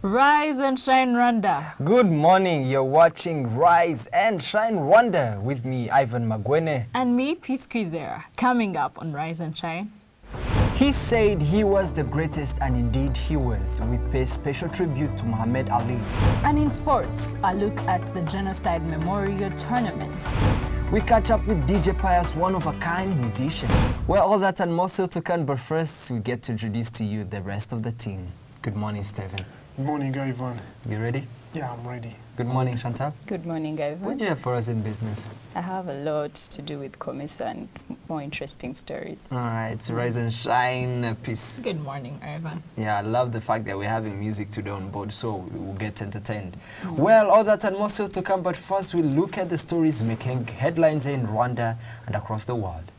Rise and Shine Rwanda. Good morning, you're watching Rise and Shine Rwanda with me, Ivan Magwene. And me, Peace Kwizera. Coming up on Rise and Shine. He said he was the greatest, and indeed he was. We pay special tribute to Muhammad Ali. And in sports, a look at the Genocide Memorial Tournament. We catch up with DJ Pius, one-of-a-kind musician. Well, all that and more still to come, but first we get to introduce to you the rest of the team. Good morning, Stephen. Good morning, Ivan. You ready? Yeah, I'm ready. Good morning, Chantal. Good morning, Ivan. What do you have for us in business? I have a lot to do with commerce and more interesting stories. All right, Rise and Shine, peace. Good morning, Ivan. Yeah, I love the fact that we're having music today on board, so we'll get entertained. Well, all that and more still to come, but first we'll look at the stories making headlines in Rwanda and across the world.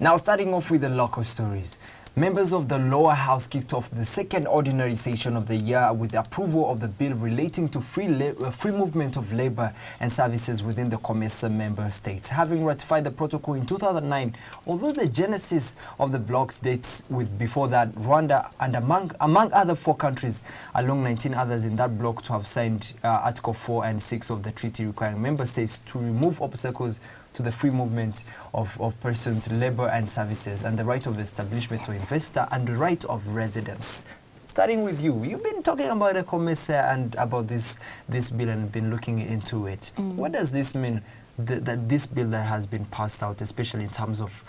Now, starting off with the local stories. Members of the lower house kicked off the second ordinary session of the year with the approval of the bill relating to free movement of labor and services within the COMESA member states. Having ratified the protocol in 2009, although the genesis of the blocs dates with before that, Rwanda and among other 4 countries, along 19 others in that bloc, to have signed Article 4 and 6 of the treaty requiring member states to remove obstacles to the free movement of persons, labor and services, and the right of establishment to investor and the right of residence. Starting with you, you've been talking about the COMESA and about this bill and been looking into it. What does this mean, that this bill that has been passed out, especially in terms of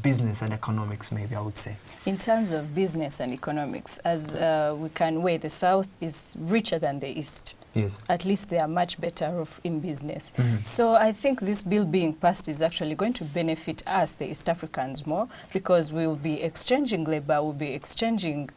business and economics, maybe I would say? In terms of business and economics, as we can weigh, the South is richer than the East. Yes. At least they are much better off in business. So I think this bill being passed is actually going to benefit us, the East Africans, more, because we will be exchanging labor, we'll be exchanging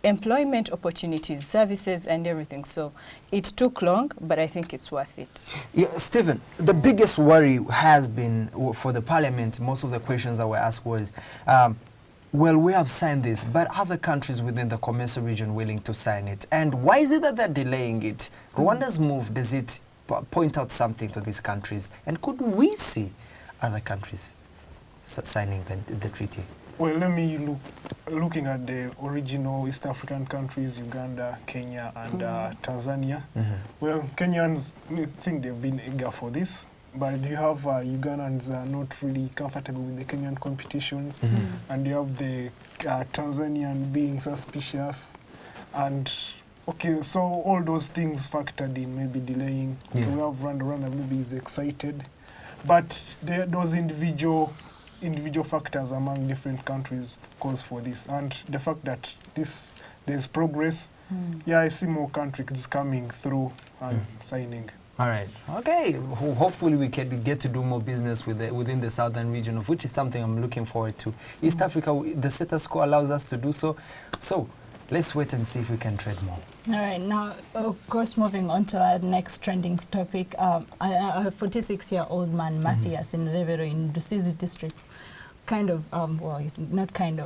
employment opportunities, services and everything. So it took long, but I think it's worth it. Yeah, Stephen, the biggest worry has been for the parliament, most of the questions that were asked was, well, we have signed this, but other countries within the COMESA region willing to sign it. And why is it that they're delaying it? Rwanda's move, does it point out something to these countries? And could we see other countries signing the treaty? Well, let me looking at the original East African countries, Uganda, Kenya, and Tanzania. Well, Kenyans think they've been eager for this, but you have Ugandans not really comfortable with the Kenyan competitions, and you have the Tanzanian being suspicious, and okay, so all those things factored in, maybe delaying. Okay, we have Rwanda maybe is excited, but those individual factors among different countries cause for this, and the fact that there's progress. Yeah, I see more countries coming through and signing. All right. Okay. Hopefully we can get to do more business within the southern region, of which is something I'm looking forward to. East Africa, the status quo allows us to do so. So let's wait and see if we can trade more. All right, now, of course, moving on to our next trending topic, a 46-year-old man, Matthias, in Revero, in Rusizi district,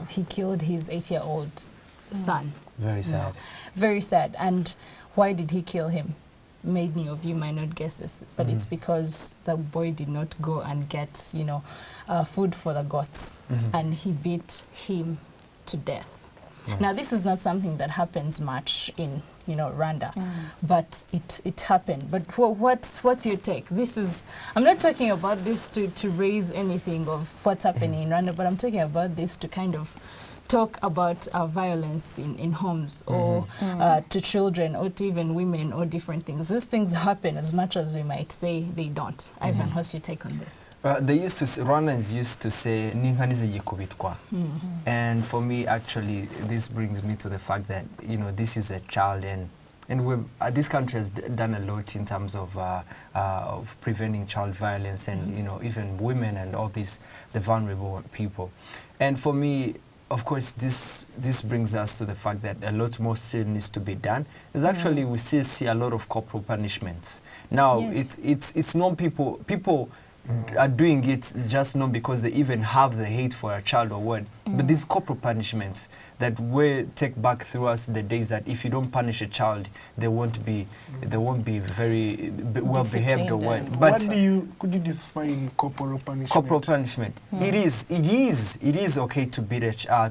he killed his 8-year-old son. Very sad. Very sad. And why did he kill him? Many of you might not guess this, but it's because the boy did not go and get, food for the goats, and he beat him to death. Now, this is not something that happens much in, Rwanda, but it happened. But what's your take? I'm not talking about this to raise anything of what's happening in Rwanda, but I'm talking about this to kind of talk about violence in homes or to children or to even women or different things. These things happen as much as we might say they don't. Ivan, what's your take on this? Rwandans used to say, and for me, actually, this brings me to the fact that, this is a child, and this country has done a lot in terms of preventing child violence and, even women and all these, the vulnerable people. And for me, of course, this brings us to the fact that a lot more still needs to be done. Is actually we still see a lot of corporal punishments. Now, it's known people are doing it just not because they even have the hate for a child or what, but these corporal punishments that we take back through us the days that if you don't punish a child, they won't be very well behaved or what. Disciplined. But Could you define corporal punishment? corporal punishment, it is okay to beat a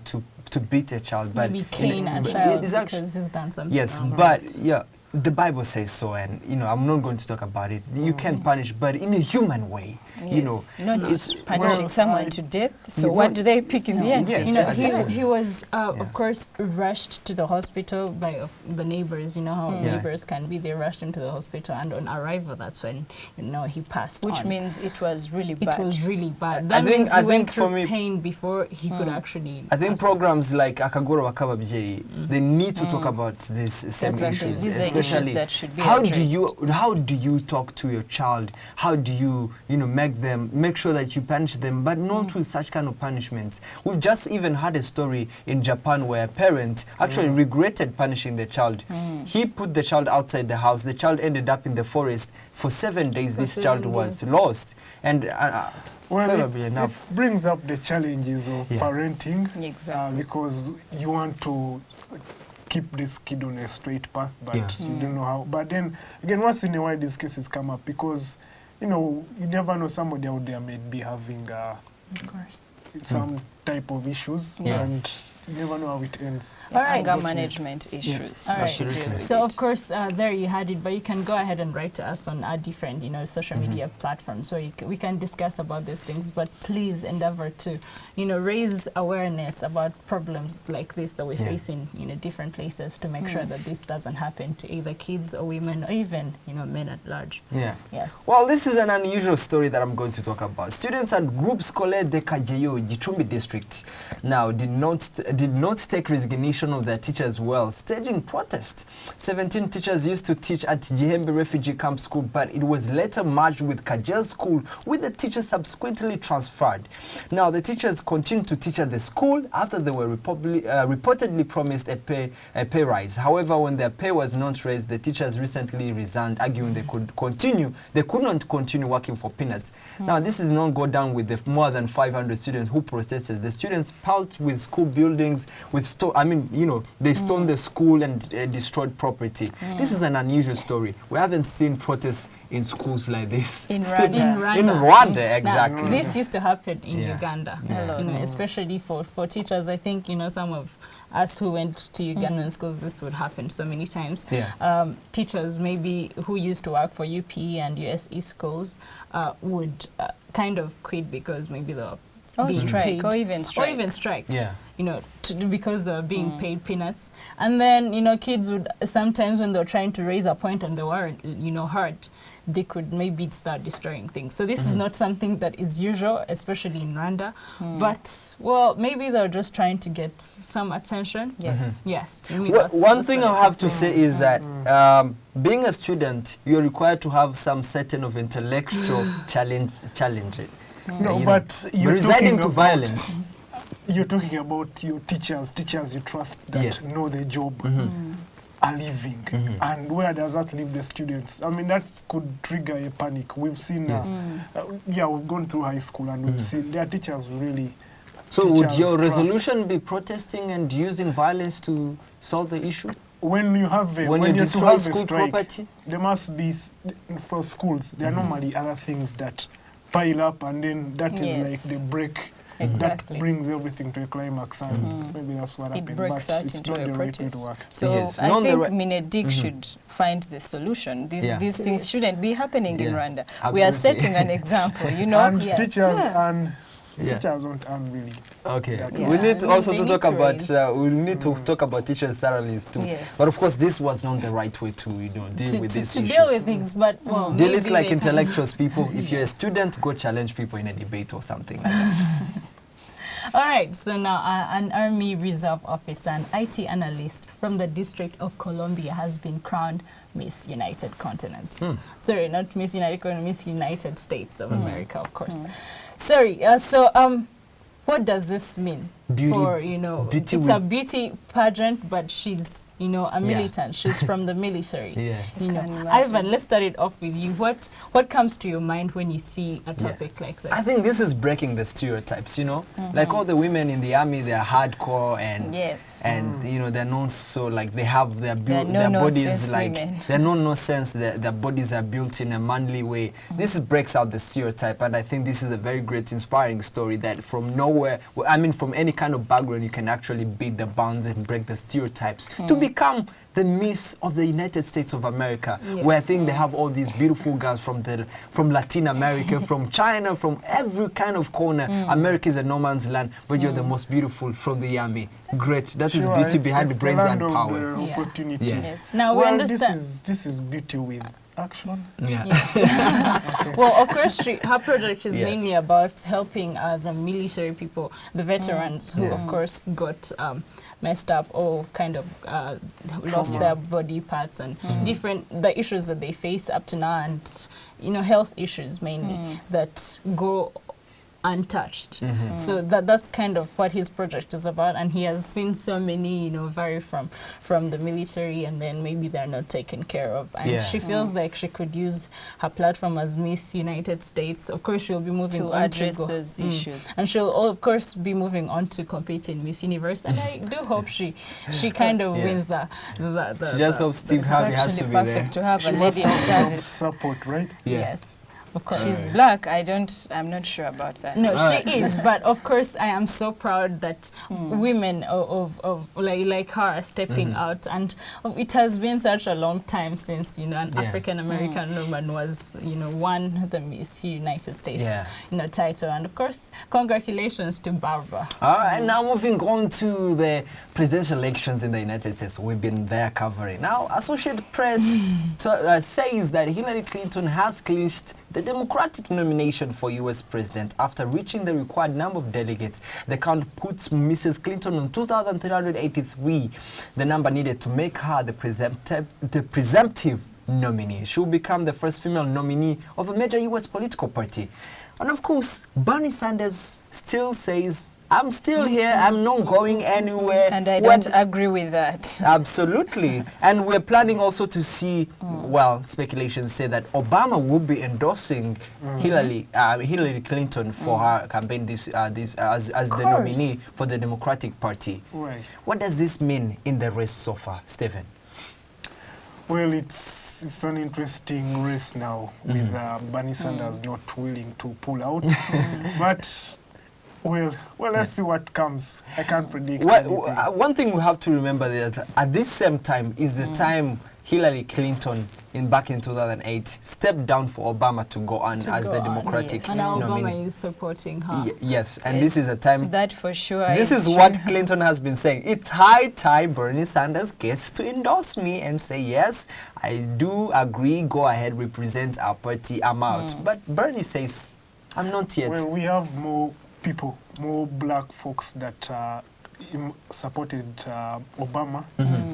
to beat a child, but Maybe cane a child because he's done something wrong. but yeah, the Bible says so, and I'm not going to talk about it. You can punish, but in a human way. Yes, not it's just punishing someone to death. So You what want- do they pick in the end? Yes, He was, of course, rushed to the hospital by the neighbors. You know how neighbors can be. They rushed him to the hospital, and on arrival, that's when he passed Which on. means it was really bad. It was really bad. I That think- means I he went think for through me- pain before he could actually. I think pass programs like Akagoro Wakababje, they need to talk about these same Exactly. issues, These are issues especially that should be how do you talk to your child? How do you make sure that you punish them, but not with such kind of punishments? We've just even had a story in Japan where a parent actually regretted punishing the child. He put the child outside the house. The child ended up in the forest for 7 days. This 7 child was lost, and Well, favorably it enough. brings up the challenges of parenting, Exactly. because you want to keep this kid on a straight path, but you don't know how. But then, again, once in a while, these cases come up because, you never know, somebody out there may be having Of course. some type of issues, Yes. and you never know how it ends. All right. Anger management issues. All right. to deal with So it. of course, there you had it. But you can go ahead and write to us on our different, social media platforms, so we can discuss about these things. But please endeavor to, raise awareness about problems like this that we face in, different places, to make sure that this doesn't happen to either kids or women or even, men at large. Yeah. Yes. Well, this is an unusual story that I'm going to talk about. Students at Group Scolaire de Kajeyo, Gichumbi district, now did not take resignation of their teachers well, staging protest. 17 teachers used to teach at Jihembe Refugee Camp School, but it was later merged with Kajel School, with the teachers subsequently transferred. Now, the teachers continued to teach at the school after they were reportedly promised a pay rise. However, when their pay was not raised, the teachers recently resigned, arguing they could not continue working for peanuts. Now, this is not go down with the more than 500 students who protested. The students pelted with school buildings, they stoned the school and destroyed property. This is an unusual story. We haven't seen protests in schools like this. In Still- Rwanda. In Rwanda, exactly. Now, this used to happen in Yeah. Uganda, Yeah. especially for teachers. I think, some of us who went to Ugandan schools, this would happen so many times. Yeah. Teachers maybe who used to work for UP and USE schools would kind of quit because maybe they were being strike, paid. or even strike. Yeah. Because they were being paid peanuts. And then, kids would sometimes, when they were trying to raise a point and they weren't, heard, they could maybe start destroying things. So this is not something that is usual, especially in Rwanda. But, maybe they're just trying to get some attention. Yes. Yes. One thing I have to say is that being a student, you're required to have some certain of intellectual challenge. No, but you're residing talking to about- violence. You're talking about your teachers you trust that Yes. know the job, are leaving. And where does that leave the students? I mean, that could trigger a panic. We've seen, we've gone through high school and we've seen their teachers really. So would teachers your trust. resolution be protesting and using violence to solve the issue? When you have When you you're to destroy have a school strike, property? there must be for schools. There are normally other things that pile up, and then that is Yes. like the break. Exactly. That brings everything to a climax, and maybe that's what It happened. breaks But out it's into not a the right way protest. to work. So Yes. I Not the think right- Minedik should find the solution. These things Yes. shouldn't be happening in Yeah. Rwanda. We are Absolutely. setting an example, And Yes. teachers Yeah. and Yeah. teachers don't earn really. Okay. Yeah. We need Yeah, also they to need talk to about raise. we need to talk about teachers' salaries too. Yes. But of course, this was not the right way to deal with this to issue. deal with things, but Deal maybe it like they can- intellectuals, people. If you're a student, go challenge people in a debate or something like that. All right, so now an Army Reserve officer and IT analyst from the District of Columbia has been crowned Miss United Continents. Sorry, not Miss United Continents, Miss United States of America, of course. Sorry, what does this mean? Beauty- For, beauty it's a with- beauty pageant, but she's you know, a militant. She's from the military. Yeah. You know, Can imagine. Ivan, let's start it off with you. What comes to your mind when you see a topic like this? I think this is breaking the stereotypes, you know? Like all the women in the army, they're hardcore and Yes. and you know, they're known so like they have their They're their bodies no-nonsense like women. they're no sense, their bodies are built in a manly way. This breaks out the stereotype, and I think this is a very great inspiring story that from nowhere, well, I mean from any kind of background, you can actually beat the bounds and break the stereotypes to become the Miss of the United States of America, where I think they have all these beautiful girls from Latin America, from China, from every kind of corner. America is a no man's land, but you're the most beautiful from the army. Great. That is beauty behind the brains and power. Opportunity. Yeah. Yes. Now we Well, understand. this is beauty with action. Yeah. Well, of course, her project is Yeah. mainly about helping the military people, the veterans who, Yeah. of course, got messed up or kind of lost their body parts and the issues that they face up to now, and you know, health issues mainly that go untouched. So that's kind of what his project is about, and he has seen so many, you know, vary from the military, and then maybe they're not taken care of, and she feels like she could use her platform as Miss United States. Of course, she'll be moving To on address to go, those issues. and she'll of course be moving on to compete in Miss Universe, and I do hope she kind of wins the She just hopes Steve Harvey has to Actually be perfect there. to have She a must lady in have some service. support, right? Yeah. Yes, of course. She's black. I'm not sure about that. No, Alright. she is, but of course I am so proud that women of like her are stepping out, and it has been such a long time since, you know, an African American woman was, you know, won the Miss United States you know, title, and of course congratulations to Barbara. All right, now moving on to the presidential elections in the United States. We've been there covering. Now, Associated Press says that Hillary Clinton has clinched the Democratic nomination for U.S. president after reaching the required number of delegates. The count puts Mrs. Clinton on 2,383, the number needed to make her the presumptive nominee. She will become the first female nominee of a major U.S. political party. And of course, Bernie Sanders still says, I'm still here, I'm not going anywhere. And I don't agree with that. Absolutely. And we're planning also to see, well, speculations say that Obama will be endorsing Hillary Clinton for her campaign as the nominee for the Democratic Party. Right. What does this mean in the race so far, Stephen? Well, it's an interesting race now with Bernie Sanders not willing to pull out. But well, let's see what comes. I can't predict. One thing we have to remember is that at this same time is the time Hillary Clinton back in 2008 stepped down for Obama to go on as the Democratic And now nominee. Obama is supporting her. Yes, and this is a time. That for sure. This is what Clinton has been saying. It's high time Bernie Sanders gets to endorse me and say, yes, I do agree, go ahead, represent our party, I'm out. But Bernie says, I'm not yet. Well, we have more people, more black folks that supported Obama,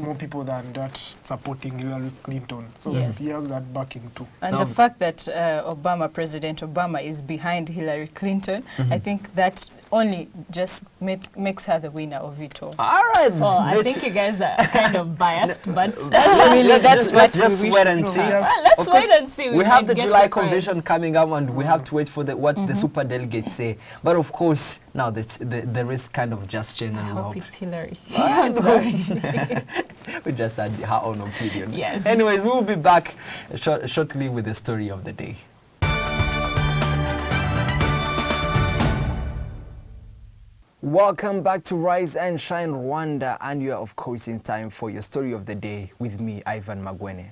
more people than that supporting Hillary Clinton. So he has that backing too. And the fact that President Obama is behind Hillary Clinton, I think that only just makes her the winner of it all. All right. Well, I think you guys are kind of biased, but Really, that's what let's we just wish wait and to see. have. let's Of course, wait and see. We have might the get July surprised. convention coming up, and we have to wait for what the super delegates say. But of course, now the race kind of just changed, I and we hope hope it's Hillary. I'm sorry. we just had her own opinion. Yes. Anyways, we'll be back shortly with the story of the day. Welcome back to Rise and Shine Rwanda, and you are of course in time for your story of the day with me, Ivan Magwene.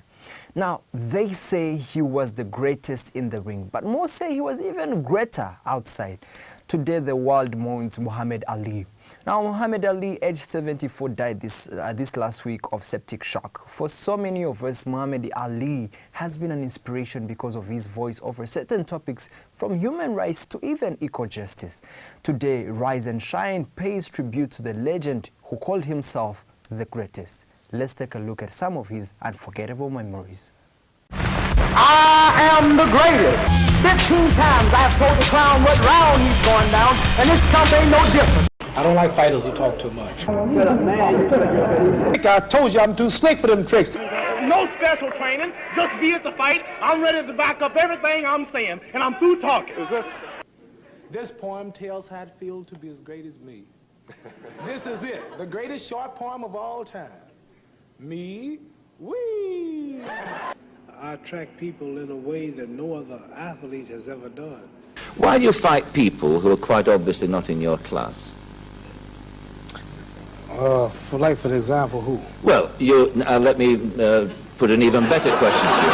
Now, they say he was the greatest in the ring, but more say he was even greater outside. Today the world mourns Muhammad Ali. Now, Muhammad Ali, aged 74, died this last week of septic shock. For so many of us, Muhammad Ali has been an inspiration because of his voice over certain topics, from human rights to even equal justice. Today, Rise and Shine pays tribute to the legend who called himself the greatest. Let's take a look at some of his unforgettable memories. I am the greatest. 15 times I've told the clown what round he's going down, and this stuff ain't no different. I don't like fighters who talk too much. I told you I'm too slick for them tricks. No special training, just be at the fight. I'm ready to back up everything I'm saying, and I'm through talking. This poem tells how it feels to be as great as me. This is it, the greatest short poem of all time. Me, we. I attract people in a way that no other athlete has ever done. Why do you fight people who are quite obviously not in your class? For example, who? Well, let me put an even better question to you.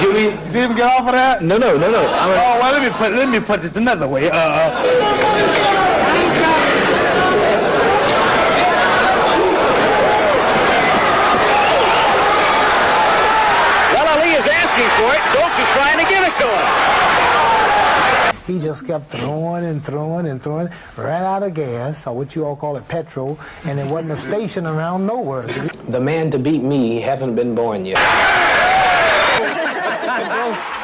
Do we See him get off of that? No. Well, let me put it another way. Well, Ali is asking for it. Coach is trying to give it to him. He just kept throwing and throwing and throwing, ran out of gas, or what you all call it, petrol, and there wasn't a station around nowhere. The man to beat me haven't been born yet.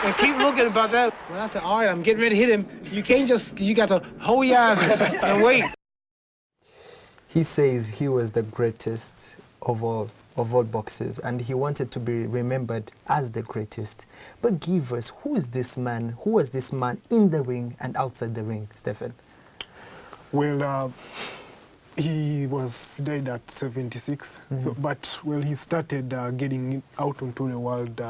And keep looking about that. When I said, all right, I'm getting ready to hit him, you can't just, you got to hold your eyes and wait. He says he was the greatest of all boxers, and he wanted to be remembered as the greatest. But give us, who is this man? Who was this man in the ring and outside the ring, Stephen? Well, he was died at 76. So, but well, he started getting out onto the world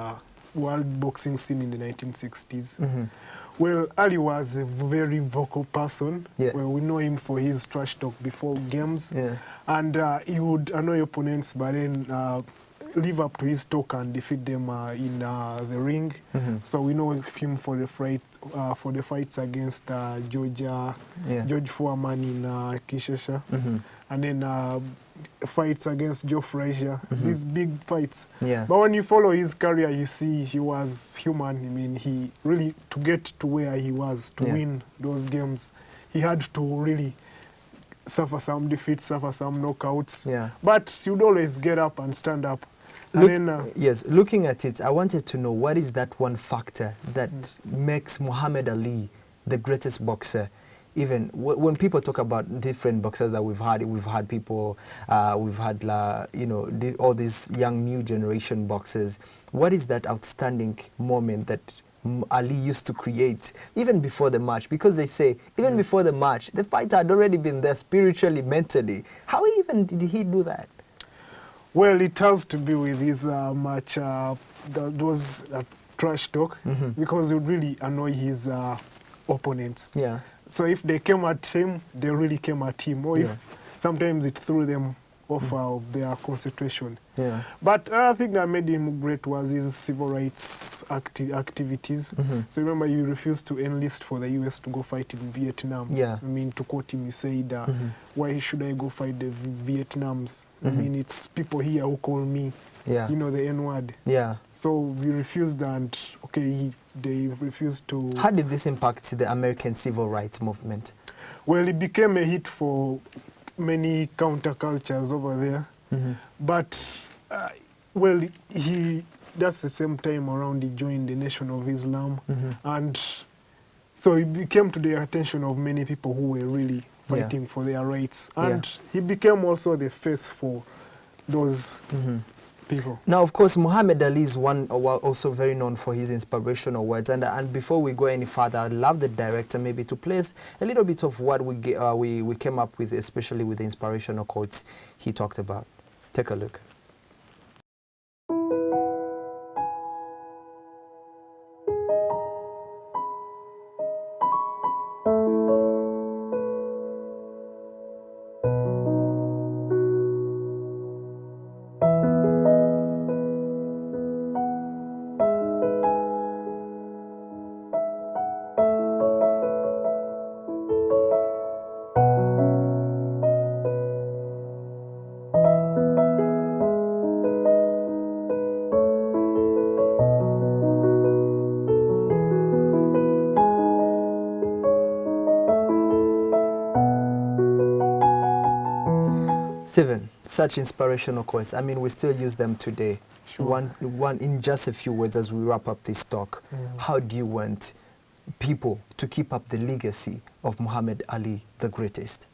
boxing scene in the 1960s. Well, Ali was a very vocal person. Well, we know him for his trash talk before games. And he would annoy opponents, but then live up to his talk and defeat them in the ring. So we know him for the fights against George Foreman in Kinshasa. And then fights against Joe Frazier, these big fights. But when you follow his career, you see he was human. I mean, he really, to get to where he was, to win those games, he had to really suffer some defeats, suffer some knockouts. But he'd always get up and stand up. Yes, looking at it, I wanted to know what is that one factor that makes Muhammad Ali the greatest boxer. Even when people talk about different boxers that we've had people, we've had all these young new generation boxers. What is that outstanding moment that Ali used to create even before the match? Because they say even before the match, the fighter had already been there spiritually, mentally. How even did he do that? Well, it has to be with his match. Those trash talk, because it would really annoy his opponents. So if they came at him, they really came at him. Or if sometimes it threw them off of their concentration. But I think that made him great was his civil rights activities. So remember, he refused to enlist for the US to go fight in Vietnam. I mean, to quote him, he said, why should I go fight the Vietnams? I mean, it's people here who call me, you know, the N-word. So we refused, and they refused to... How did this impact the American civil rights movement? Well, it became a hit for many countercultures over there. But, well, that's the same time around he joined the Nation of Islam. And so he became to the attention of many people who were really fighting for their rights. And he became also the face for those people. Now, of course, Muhammad Ali is also very known for his inspirational words. And before we go any further, I'd love the director maybe to place a little bit of what we came up with, especially with the inspirational quotes he talked about. Take a look. 7 such inspirational quotes. I mean, we still use them today. One in just a few words as we wrap up this talk. How do you want people to keep up the legacy of Muhammad Ali, the greatest?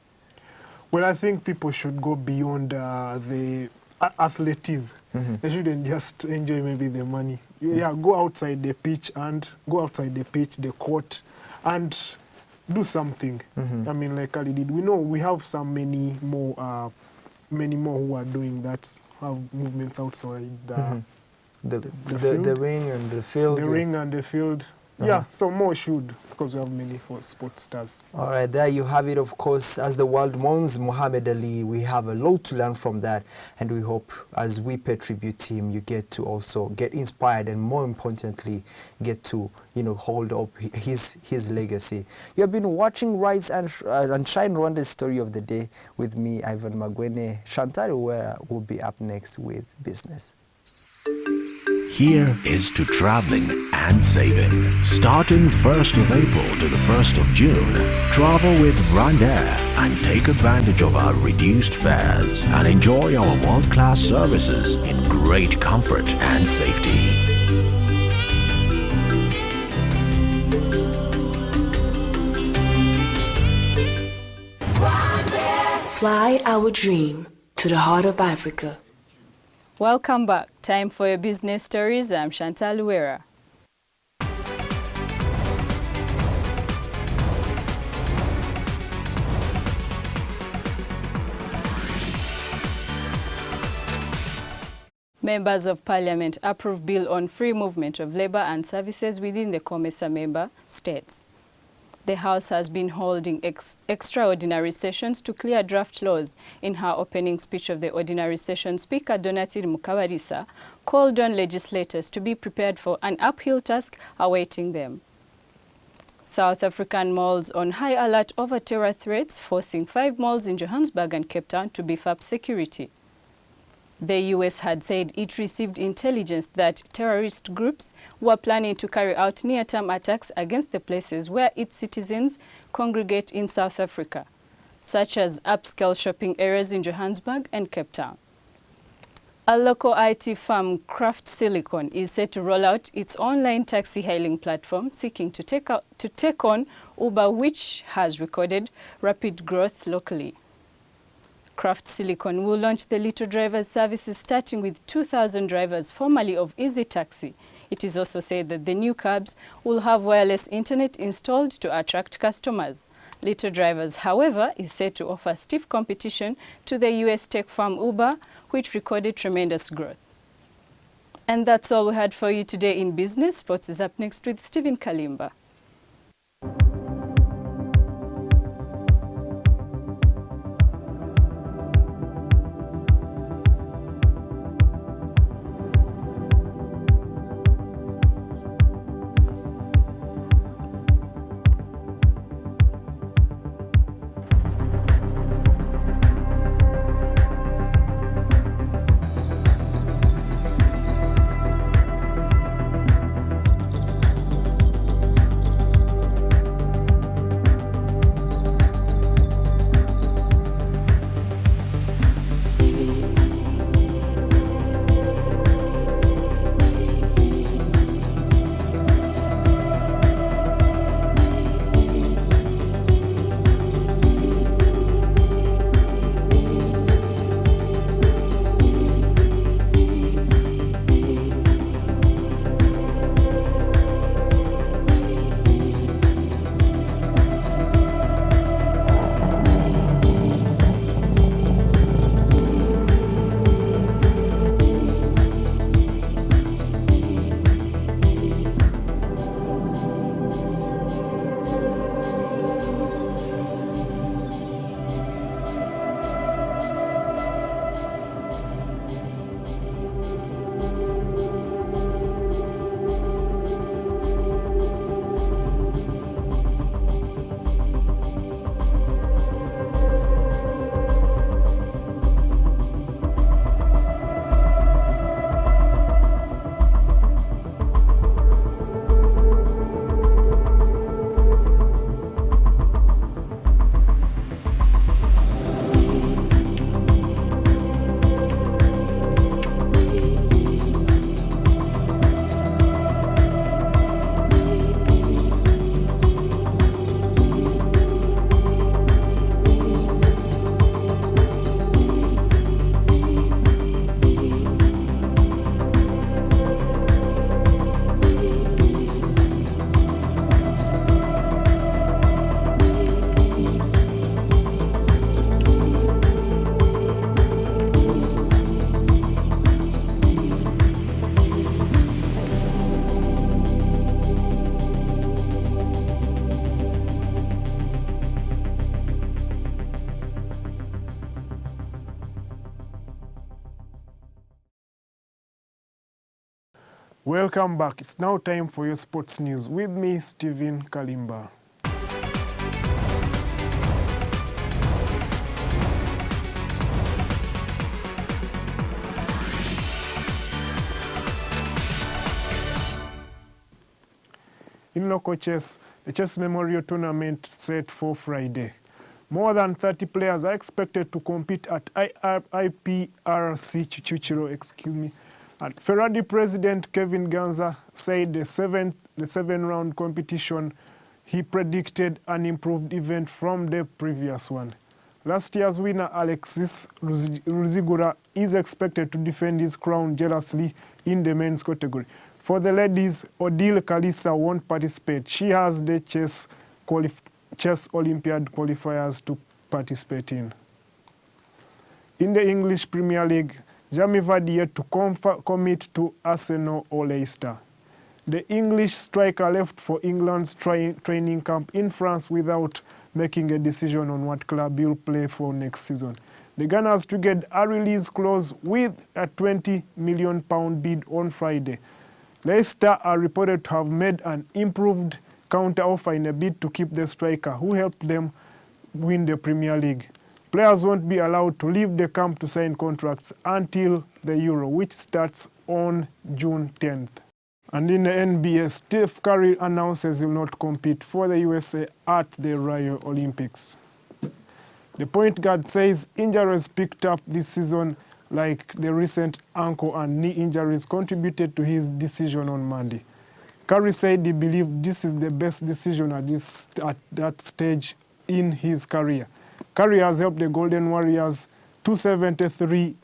Well, I think people should go beyond the athletics. They shouldn't just enjoy maybe the money. Yeah, go outside the pitch, the court, and do something. I mean, like Ali did. We know we have many more who are doing that, have movements outside the ring and the field. The ring and the field. Yeah, so more should, because we have many sports stars. All right, there you have it. Of course, as the world mourns Muhammad Ali, we have a lot to learn from that, and we hope as we pay tribute to him, you get to also get inspired, and more importantly, get to hold up his legacy. You have been watching Rise and Shine Rwanda's story of the day with me, Ivan Magwene. Chantal will be up next with business. Here is to traveling and saving. Starting 1st of April to the 1st of June, travel with RSR and take advantage of our reduced fares and enjoy our world-class services in great comfort and safety. Fly our dream to the heart of Africa. Welcome back. Time for your business stories. I'm Chantal Luera. Members of Parliament approve bill on free movement of labor and services within the COMESA member states. The House has been holding extraordinary sessions to clear draft laws. In her opening speech of the ordinary session, Speaker Donatille Mukabalisa called on legislators to be prepared for an uphill task awaiting them. South African malls on high alert over terror threats, forcing 5 malls in Johannesburg and Cape Town to beef up security. The U.S. had said it received intelligence that terrorist groups were planning to carry out near-term attacks against the places where its citizens congregate in South Africa, such as upscale shopping areas in Johannesburg and Cape Town. A local IT firm, Craft Silicon, is set to roll out its online taxi hailing platform, seeking to take on Uber, which has recorded rapid growth locally. Craft Silicon will launch the Little Drivers services starting with 2,000 drivers, formerly of Easy Taxi. It is also said that the new cabs will have wireless internet installed to attract customers. Little Drivers, however, is said to offer stiff competition to the US tech firm Uber, which recorded tremendous growth. And that's all we had for you today in business. Sports is up next with Stephen Kalimba. Welcome back. It's now time for your sports news. With me, Stephen Kalimba. In local chess, the Chess Memorial Tournament set for Friday. More than 30 players are expected to compete at IPRC Chuchiro, And Ferrari president Kevin Ganza said the seven-round competition, he predicted an improved event from the previous one. Last year's winner Alexis Ruzigura is expected to defend his crown jealously in the men's category. For the ladies, Odile Kalisa won't participate. She has the chess Olympiad qualifiers to participate in. In the English Premier League, Jamie Vardy yet to commit to Arsenal or Leicester. The English striker left for England's training camp in France without making a decision on what club he'll play for next season. The Gunners triggered a release clause with a £20 million bid on Friday. Leicester are reported to have made an improved counter-offer in a bid to keep the striker, who helped them win the Premier League. Players won't be allowed to leave the camp to sign contracts until the Euro, which starts on June 10th. And in the NBA, Steph Curry announces he will not compete for the USA at the Rio Olympics. The point guard says injuries picked up this season, like the recent ankle and knee injuries, contributed to his decision on Monday. Curry said he believed this is the best decision at that stage in his career. Curry has helped the Golden Warriors 273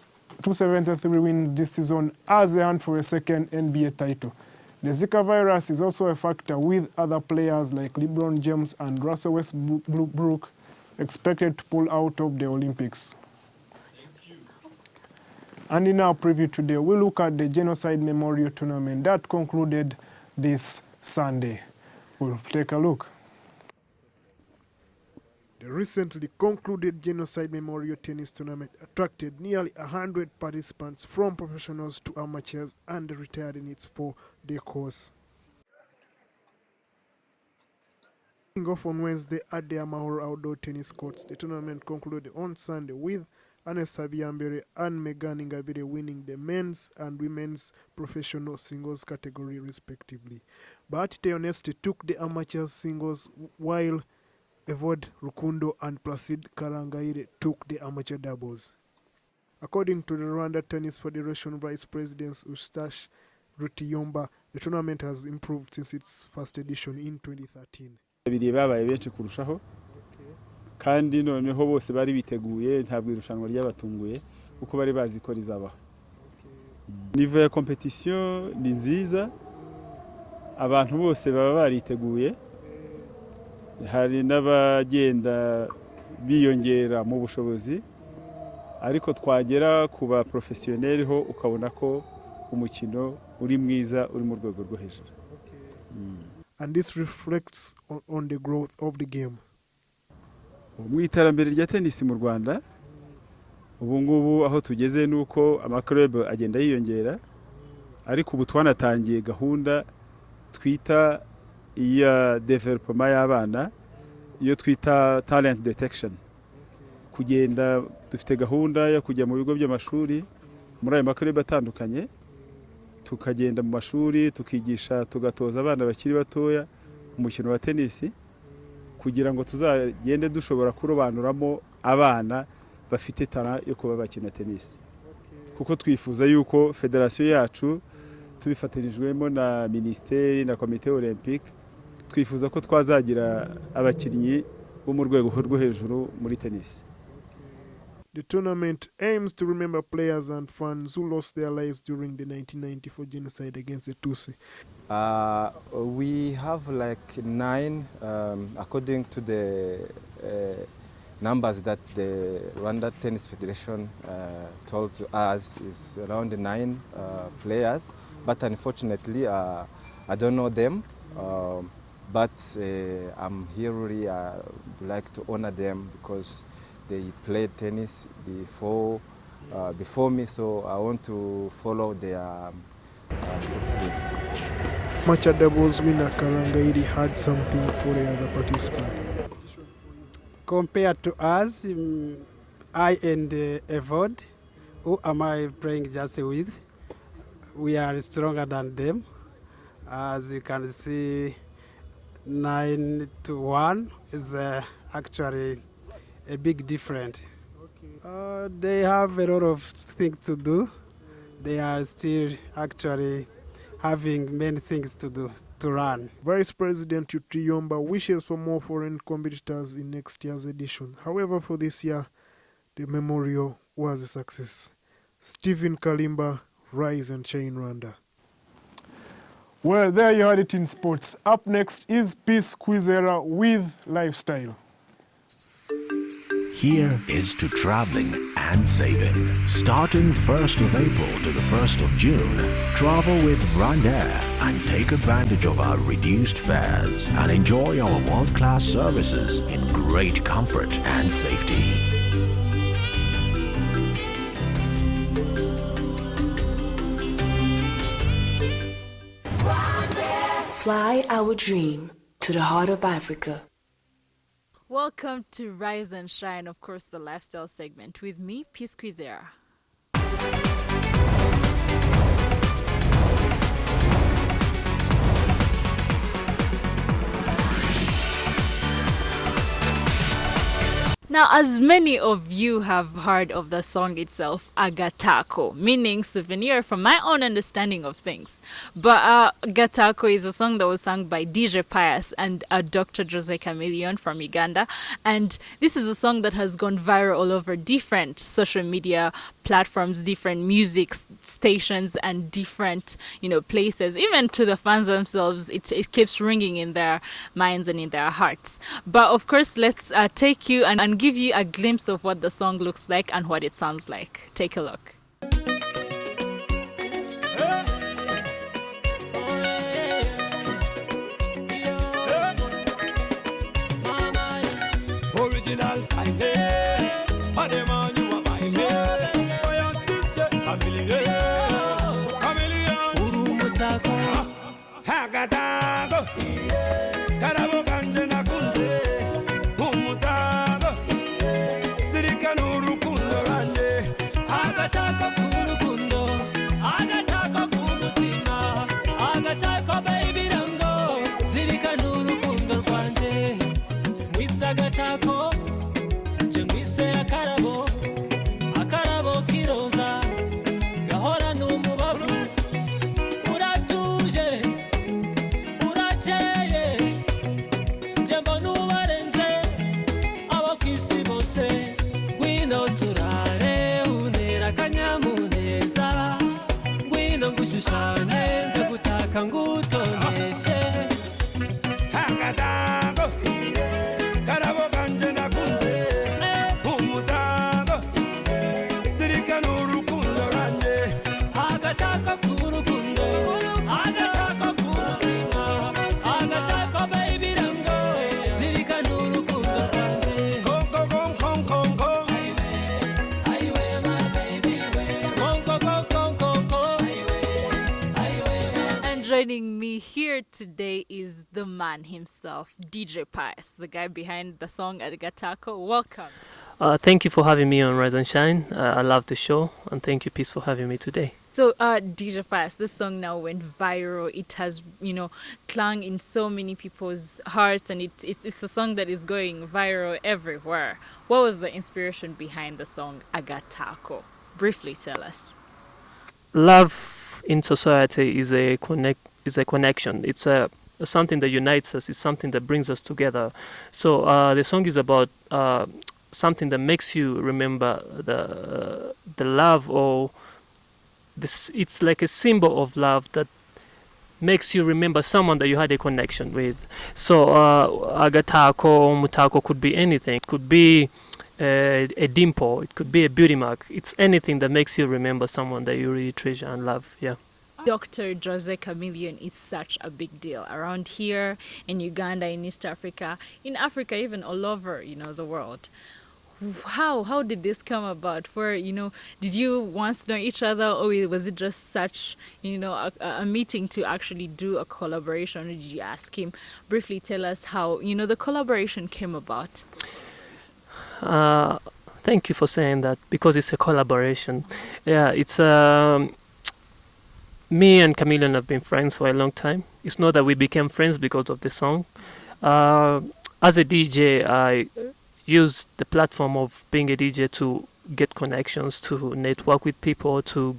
wins this season as they hunt for a second NBA title. The Zika virus is also a factor, with other players like LeBron James and Russell Westbrook expected to pull out of the Olympics. And in our preview today, we look at the Genocide Memorial Tournament that concluded this Sunday. We'll take a look. The recently concluded Genocide Memorial Tennis Tournament attracted nearly 100 participants from professionals to amateurs and retired in its 4-day course. Kicking off on Wednesday at the Amahoro Outdoor Tennis Courts, the tournament concluded on Sunday with Anessa Biambere and Megan Ingabire winning the men's and women's professional singles category respectively. But Teoneste took the amateur singles, while Evode Rukundo and Placide Karangaire took the amateur doubles. According to the Rwanda Tennis Federation Vice President Eustache Rutiyomba, the tournament has improved since its first edition in 2013. babaye benshi kurushaho kandi noneho bose bari biteguye, ntabwo irushanwa ryabatunguye kuko bari bazi ko rizabaho. Niveau ya competition ni nziza, abantu bose baba bariteguye, hari n'abagenda biyongera mu bushobozi, ariko twagera ku ba professionnel ho ukabona ko umukino uri mwiza, uri mu rwego rwo hejuru. And this reflects on the growth of the game. Mu iterambere rya tennis mu Rwanda, ubu ngubu aho tugeze nuko amaklub agenda yiyongera, ariko ubu twanatangiye gahunda twita iya development y'abana, iyo twita talent detection. Kugenda dufite gahunda yo kujya mu bigo by'amashuri muri ayo maklub atandukanye, tukagenda mu mashuri tukigisha, tugatoza abana bakiri batoya umukino wa tennis, kugira ngo tuzagende dushobora kurobanuramo abana bafite talent yo kuba bakina tennis. Kuko twifuza yuko federation yacu tubifatanijwemo na ministeri na komite olympique, twifuza ko twazagira abakinnyi bo mu rwego rwo hejuru muri tennis. The tournament aims to remember players and fans who lost their lives during the 1994 genocide against the Tutsi. We have like 9, according to the numbers that the Rwanda Tennis Federation told us, is around 9 players. But unfortunately, I don't know them. But I'm here really like to honor them because they played tennis before me, so I want to follow their footprints. Matcha doubles winner Kalangairi had something for the other participant. Compared to us, I and Evod, who am I playing just with? We are stronger than them. As you can see, 9-1 is actually a big difference. They have a lot of things to do. They are still actually having many things to do, to run. Vice President Utriyomba wishes for more foreign competitors in next year's edition. However, for this year, the memorial was a success. Stephen Kalimba, Rise and Shine Rwanda. Well, there you had it in sports. Up next is Peace Quizera with Lifestyle. Here is to traveling and saving. Starting 1st of April to the 1st of June, travel with RwandAir and take advantage of our reduced fares and enjoy our world-class services in great comfort and safety. Fly our dream to the heart of Africa. Welcome to Rise and Shine, of course, the lifestyle segment with me, Peace Quizera. Now, as many of you have heard of the song itself, Agatako, meaning souvenir from my own understanding of things. But Agatako is a song that was sung by DJ Pius and Dr. Dj Pius from Uganda. And this is a song that has gone viral all over different social media platforms, different music stations, and different, places. Even to the fans themselves, it keeps ringing in their minds and in their hearts. But of course, let's take you and give you a glimpse of what the song looks like and what it sounds like. Take a look. Original style, Adema, you are my man. Chameleon, Urumutako, Hagadago, Karabo Kanjana Kunze, Umutago, Sirikanuru Kundorande, Agataka Kurukundo, Agataka Kumutima, Agataka Baby Rango, Sirikanuru Kundorande, Misagatako. Akarabo kiroza gahora n'umubavu uratuje urakeye nje mbona ubarenze abakwisi bose ngwino surare unera akanyamuneza ngwino ngushushanye nze gutaka ngutoneshe Hagadago karabo kanje nakunze Joining me here today is the man himself, DJ Pius, the guy behind the song Agatako. Welcome. Thank you for having me on Rise and Shine. I love the show, and thank you, Peace, for having me today. So, DJ Pius, this song now went viral. It has, clung in so many people's hearts, and it's a song that is going viral everywhere. What was the inspiration behind the song Agatako? Briefly tell us. Love in society is a connection. It's something that unites us. It's something that brings us together. So the song is about something that makes you remember the love, or this. It's like a symbol of love that makes you remember someone that you had a connection with. So Agatako, Mutako could be anything. It could be a dimple, it could be a beauty mark. It's anything that makes you remember someone that you really treasure and love. Yeah. Dr. Dj Pius is such a big deal around here in Uganda, in East Africa, in Africa, even all over, the world. how did this come about? Where, did you once know each other, or was it just such, a meeting to actually do a collaboration? Or did you ask him? Briefly tell us how, the collaboration came about. Thank you for saying that, because it's a collaboration. Yeah, it's me and Chameleon have been friends for a long time. It's not that we became friends because of the song. As a DJ, I use the platform of being a DJ to get connections, to network with people, to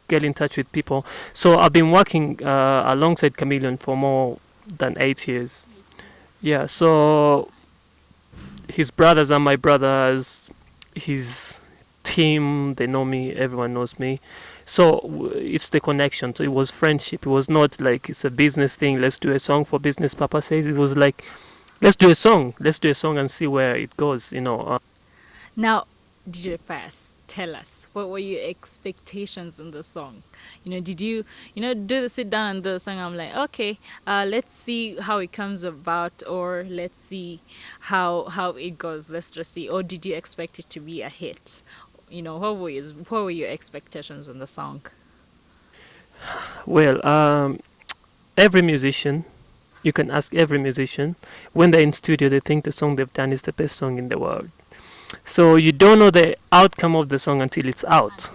get in touch with people. So I've been working alongside Chameleon for more than 8 years. Yeah, so his brothers are my brothers, his team, they know me, everyone knows me. So it's the connection. So it was friendship. It was not like it's a business thing, let's do a song for business purposes. It was like, let's do a song and see where it goes, Now, DJ Pius, tell us, what were your expectations on the song? Did you, do the sit down and do the song? I'm like, okay, let's see how it comes about, or let's see how it goes. Let's just see. Or did you expect it to be a hit? What were your expectations on the song? Well, every musician, you can ask every musician, when they're in studio, they think the song they've done is the best song in the world. So you don't know the outcome of the song until it's out.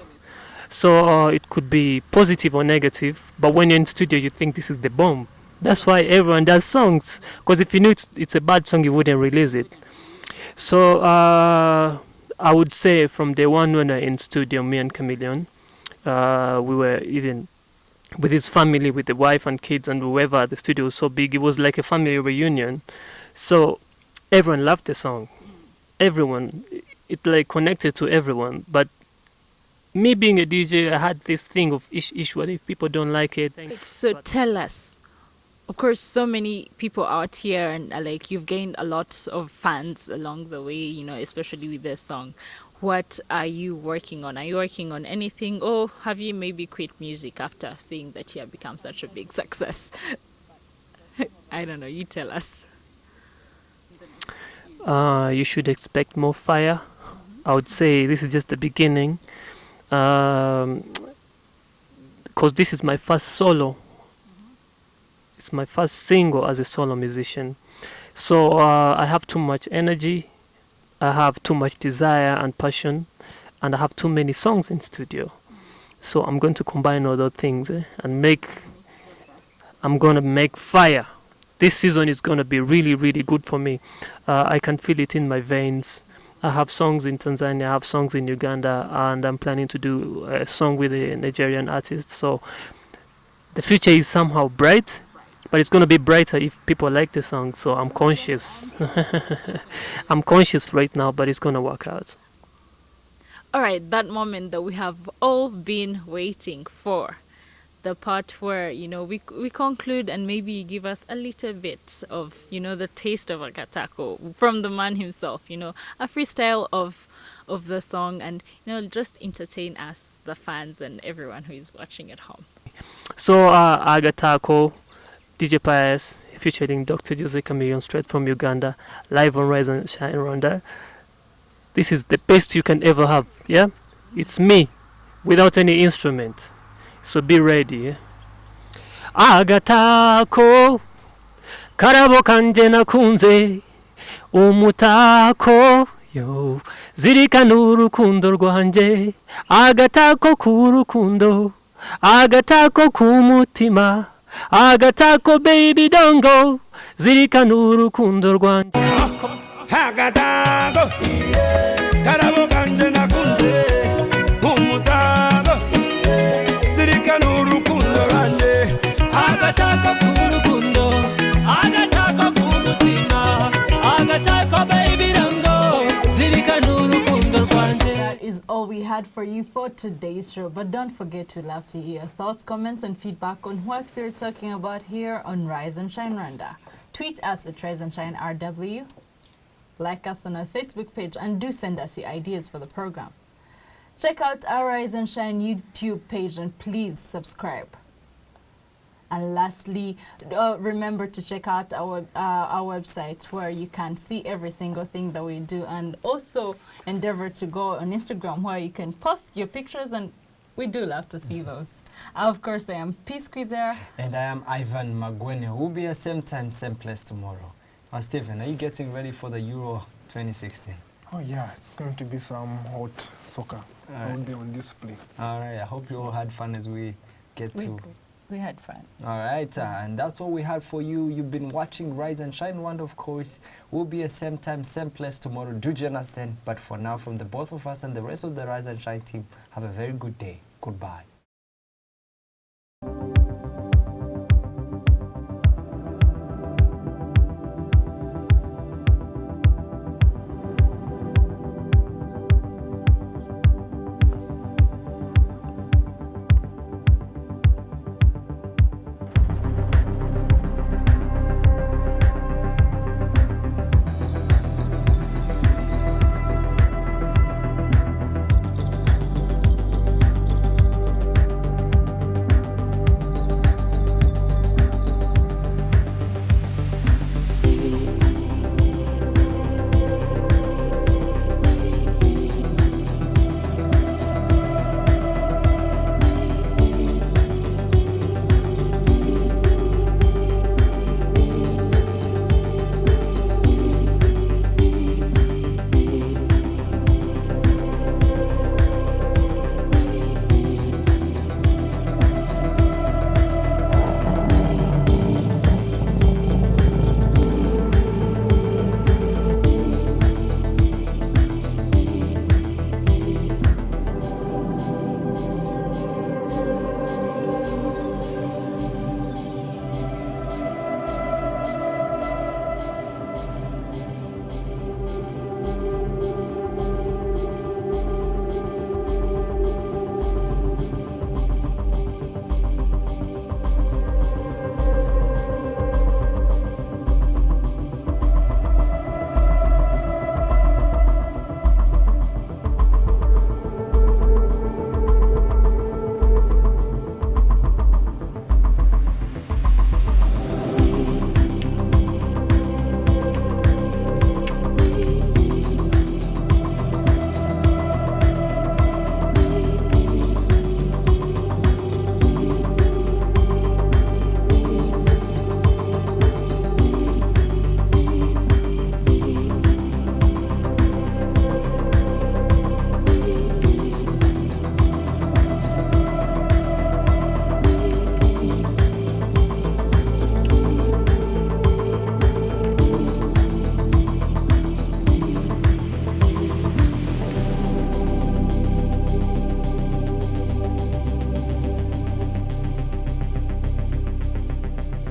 So it could be positive or negative, but when you're in studio, you think this is the bomb. That's why everyone does songs, because if you knew it's a bad song, you wouldn't release it. So I would say from day one when I in studio, me and Chameleon, we were even with his family, with the wife and kids and whoever. The studio was so big, it was like a family reunion. So everyone loved the song. Everyone, it like connected to everyone. But me being a DJ, I had this thing of what if people don't like it. So tell us. Of course, so many people out here, and like you've gained a lot of fans along the way, especially with this song. What are you working on? Are you working on anything, or have you maybe quit music after seeing that you have become such a big success? I don't know, you tell us. You should expect more fire. I would say this is just the beginning, because this is my first solo. It's my first single as a solo musician. So I have too much energy, I have too much desire and passion, and I have too many songs in studio. So I'm going to combine all those things and I'm going to make fire. This season is going to be really, really good for me. I can feel it in my veins. I have songs in Tanzania, I have songs in Uganda, and I'm planning to do a song with a Nigerian artist. So the future is somehow bright. But it's going to be brighter if people like the song, so I'm conscious. I'm conscious right now, but it's going to work out. All right, that moment that we have all been waiting for. The part where, we conclude and maybe you give us a little bit of, the taste of Agatako from the man himself, a freestyle of the song and, just entertain us, the fans and everyone who is watching at home. So, Agatako, DJ Pius featuring Dr. Jose Chameleon straight from Uganda, live on Rise and Shine Rwanda. This is the best you can ever have, yeah? It's me, without any instrument. So be ready, yeah? Agatako, karabo kanje nakunze, umutako, yo, zirikana urukundo rwanje, agatako k'urukundo, agatako k'umutima, agatako baby don't go, zirikana urukundo rwanje. Agatako, karabo kanje nakunze, umutako, zirikana urukundo rwanje. Agatako k'urukundo, agatako k'umutima, agatako baby don't go, zirikana urukundo rwanje. That is all we had for you for today's show, but don't forget, we love to hear thoughts, comments and feedback on what we're talking about here on Rise and Shine Rwanda. Tweet us at Rise and Shine RW, like us on our Facebook page, and do send us your ideas for the program. Check out our Rise and Shine YouTube page and please subscribe. And lastly, remember to check out our website where you can see every single thing that we do, and also endeavor to go on Instagram where you can post your pictures, and we do love to see those. Of course, I am Peace Quizer. And I am Ivan Magwene. We'll be at same time, same place tomorrow. Stephen, are you getting ready for the Euro 2016? Oh yeah, it's going to be some hot soccer out there on display. All right, I hope you all had fun as we get to... We had fun. All right, and that's all we had for you. You've been watching Rise and Shine One, of course. We'll be at same time, same place tomorrow. Do join us then. But for now, from the both of us and the rest of the Rise and Shine team, have a very good day. Goodbye.